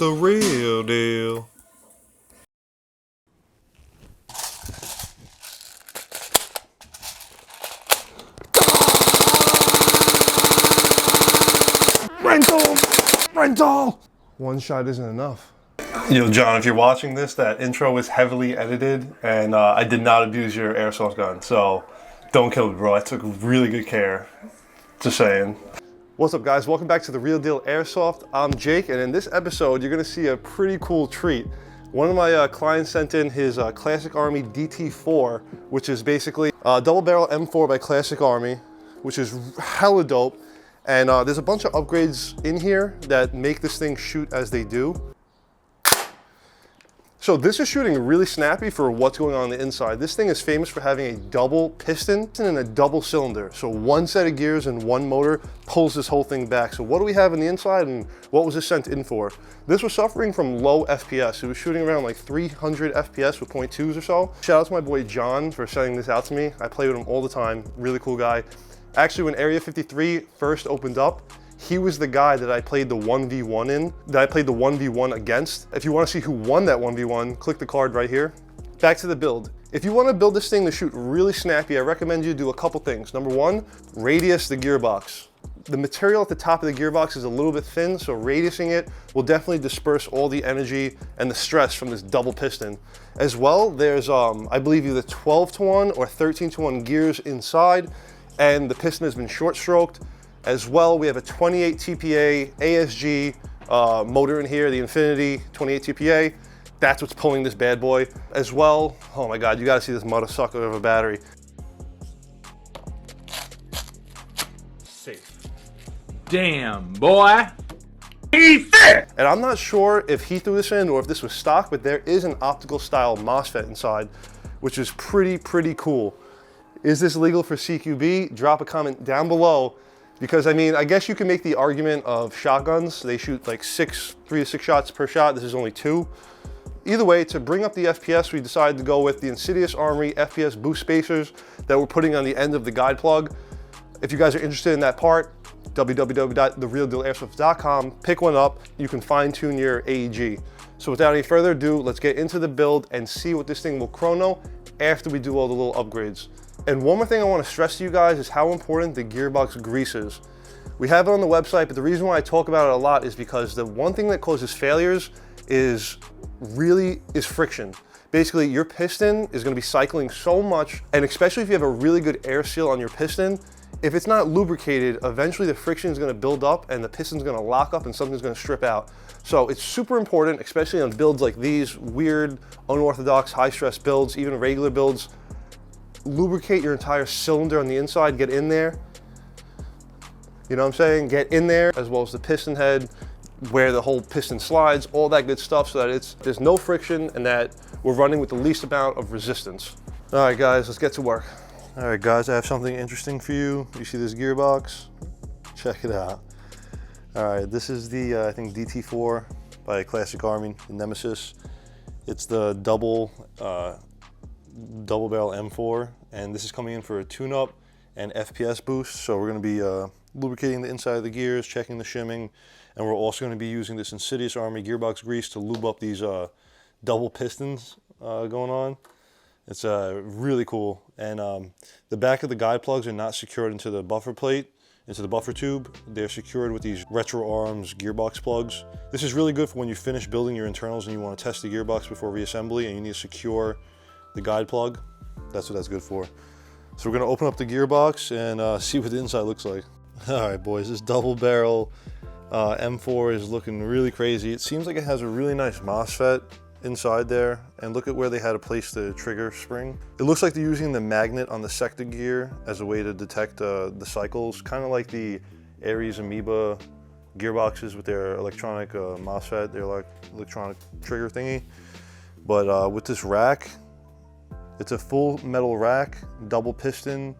the real deal. Rental! One shot isn't enough. Yo, John, if you're watching this, that intro was heavily edited, and I did not abuse your airsoft gun, so don't kill me, bro. I took really good care. Just saying. What's up, guys? Welcome back to The Real Deal Airsoft. I'm Jake, and in this episode, you're gonna see a pretty cool treat. One of my clients sent in his Classic Army DT4, which is basically a double barrel M4 by Classic Army, which is hella dope. And there's a bunch of upgrades in here that make this thing shoot as they do. So this is shooting really snappy for what's going on the inside. This thing is famous for having a double piston and a double cylinder. So one set of gears and one motor pulls this whole thing back. So what do we have on the inside and what was this sent in for? This was suffering from low FPS. It was shooting around like 300 FPS with 0.2s or so. Shout out to my boy John for sending this out to me. I play with him all the time, really cool guy. Actually, when Area 53 first opened up, he was the guy that I played the 1v1 against. If you want to see who won that 1v1, click the card right here. Back to the build. If you want to build this thing to shoot really snappy, I recommend you do a couple things. Number one, radius the gearbox. The material at the top of the gearbox is a little bit thin, so radiusing it will definitely disperse all the energy and the stress from this double piston. As well, there's, I believe either 12-to-1 or 13-to-1 gears inside, and the piston has been short stroked. As well, we have a 28 TPA ASG motor in here, the Infinity 28 TPA. That's what's pulling this bad boy. As well, oh my God, you gotta see this mother sucker of a battery. Safe. Damn, boy. And I'm not sure if he threw this in or if this was stock, but there is an optical style MOSFET inside, which is pretty cool. Is this legal for CQB? Drop a comment down below. Because I mean, I guess you can make the argument of shotguns. They shoot like 3 to 6 shots per shot. This is only 2. Either way, to bring up the FPS, we decided to go with the Insidious Armory FPS boost spacers that we're putting on the end of the guide plug. If you guys are interested in that part, www.therealdealairsoft.com, pick one up. You can fine tune your AEG. So without any further ado, let's get into the build and see what this thing will chrono after we do all the little upgrades. And one more thing I want to stress to you guys is how important the gearbox grease is. We have it on the website, but the reason why I talk about it a lot is because the one thing that causes failures is friction. Basically, your piston is going to be cycling so much, and especially if you have a really good air seal on your piston, if it's not lubricated, eventually the friction is going to build up and the piston's going to lock up and something's going to strip out. So it's super important, especially on builds like these, weird, unorthodox, high-stress builds, even regular builds. Lubricate your entire cylinder on the inside, get in there. You know what I'm saying? Get in there, as well as the piston head, where the whole piston slides, all that good stuff, so that there's no friction and that we're running with the least amount of resistance. All right, guys, let's get to work. All right, guys, I have something interesting for you. You see this gearbox? Check it out. All right, this is the, I think, DT4 by Classic Army, the Nemesis. It's the double barrel M4, and this is coming in for a tune-up and FPS boost. So we're going to be lubricating the inside of the gears, checking the shimming, and we're also going to be using this Insidious Army gearbox grease to lube up these double pistons going on. It's really cool. And the back of the guide plugs are not secured into the buffer plate, into the buffer tube. They're secured with these retro arms gearbox plugs. This is really good for when you finish building your internals and you want to test the gearbox before reassembly and you need to secure the guide plug. That's what that's good for. So we're gonna open up the gearbox and see what the inside looks like. All right, boys, this double barrel M4 is looking really crazy. It seems like it has a really nice MOSFET inside there, and look at where they had to place the trigger spring. It looks like they're using the magnet on the sector gear as a way to detect the cycles, kind of like the Ares Amoeba gearboxes with their electronic MOSFET, their electronic trigger thingy. But with this rack, it's a full metal rack, double piston.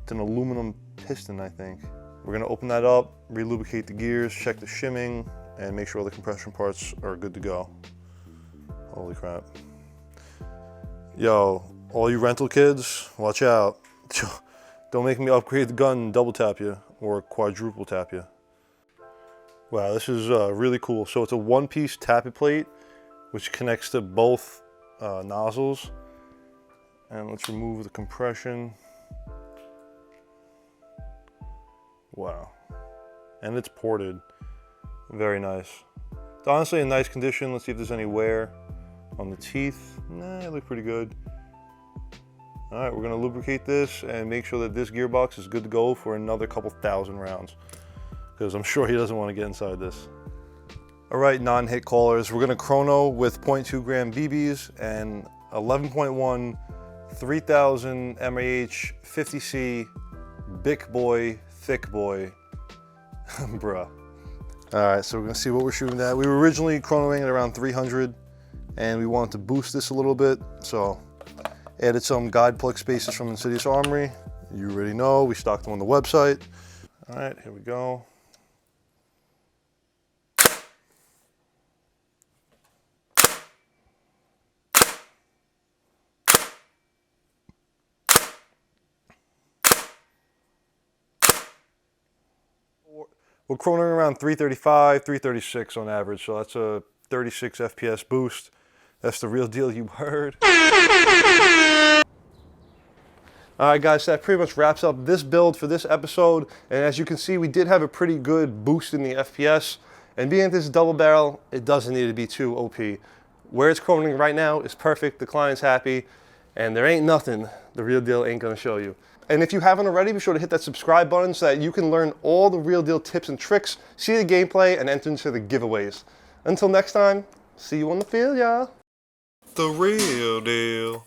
It's an aluminum piston, I think. We're gonna open that up, re-lubricate the gears, check the shimming, and make sure all the compression parts are good to go. Holy crap. Yo, all you rental kids, watch out. Don't make me upgrade the gun and double tap you, or quadruple tap you. Wow, this is really cool. So it's a one-piece tappet plate, which connects to both nozzles. And let's remove the compression. Wow. And it's ported. Very nice. It's honestly in nice condition. Let's see if there's any wear on the teeth. Nah, they look pretty good. All right, we're gonna lubricate this and make sure that this gearbox is good to go for another couple thousand rounds, because I'm sure he doesn't want to get inside this. All right, non-hit callers, we're gonna chrono with 0.2 gram BBs and 11.1 3000 mAh 50C Bic Boy Thick Boy. Bruh. All right, so we're gonna see what we're shooting at. We were originally chronoing at around 300 and we wanted to boost this a little bit, so added some guide plug spacers from Insidious Armory. You already know, we stocked them on the website. All right, here we go. We're chronoing around 335, 336 on average, so that's a 36 FPS boost. That's the real deal, you heard. Alright guys, so that pretty much wraps up this build for this episode. And as you can see, we did have a pretty good boost in the FPS. And being this double barrel, it doesn't need to be too OP. Where it's chronoing right now is perfect, the client's happy, and there ain't nothing the real deal ain't gonna show you. And if you haven't already, be sure to hit that subscribe button so that you can learn all the real deal tips and tricks, see the gameplay, and enter into the giveaways. Until next time, see you on the field, y'all. The real deal.